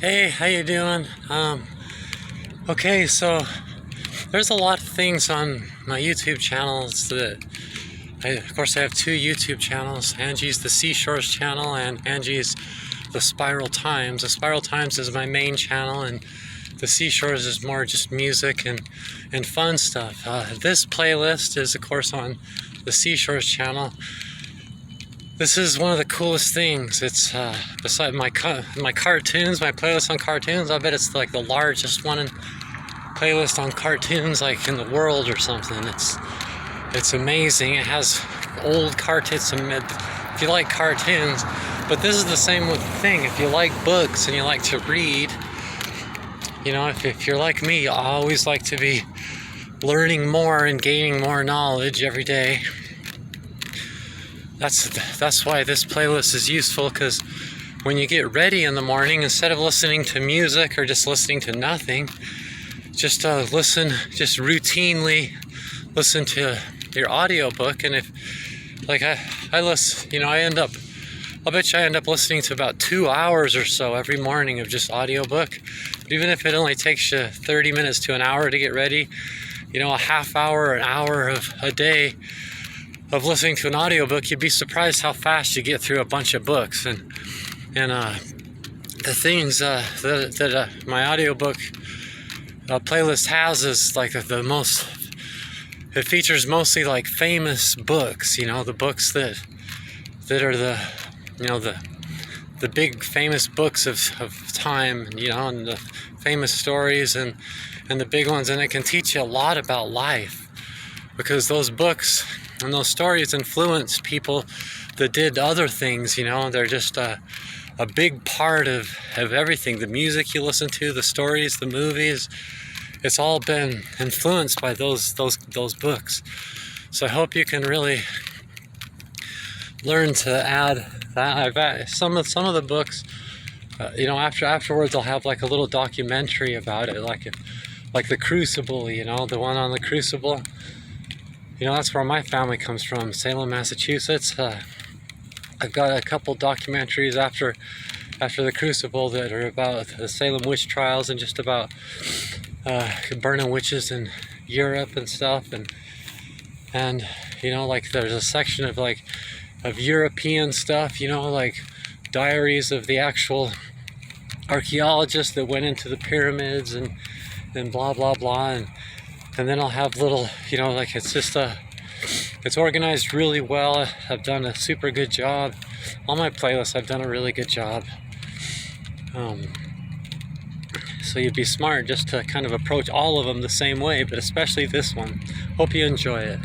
Hey, how you doing? Okay, so there's a lot of things on my YouTube channels that of course I have two YouTube channels. Angie's the Seashores channel and Angie's the Spiral Times. The Spiral Times is my main channel and the Seashores is more just music and fun stuff. This playlist is of course on the Seashores channel. This is one of the coolest things. It's beside my cartoons, my playlist on cartoons. I bet it's like the largest playlist on cartoons like in the world or something. It's amazing. It has old cartoons. If you like cartoons, but this is the same thing. If you like books and you like to read, you know, if you're like me, you always like to be learning more and gaining more knowledge every day. That's why this playlist is useful, because when you get ready in the morning, instead of listening to music or just listening to nothing, just routinely listen to your audiobook. And if like I listen, you know, I'll bet you I end up listening to about 2 hours or so every morning of just audiobook. Even if it only takes you 30 minutes to an hour to get ready, you know, a half hour, an hour of a day of listening to an audiobook, you'd be surprised how fast you get through a bunch of books. And the things that my audiobook playlist has is like it features mostly like famous books, you know, the books that are the big famous books of time, you know, and the famous stories and the big ones. And it can teach you a lot about life, because those books and those stories influence people that did other things, you know. They're just a big part of everything. The music you listen to, the stories, the movies, it's all been influenced by those books. So I hope you can really learn to add that. Some of the books, you know, afterwards I'll have like a little documentary about it, like the Crucible, you know, the one on the Crucible. You know, that's where my family comes from, Salem, Massachusetts. I've got a couple documentaries after the Crucible that are about the Salem witch trials and just about burning witches in Europe and stuff. And you know, like there's a section of European stuff, you know, like diaries of the actual archaeologists that went into the pyramids and blah blah blah. And then I'll have little, you know, like it's organized really well. I've done a super good job. On my playlist, I've done a really good job. So you'd be smart just to kind of approach all of them the same way, but especially this one. Hope you enjoy it.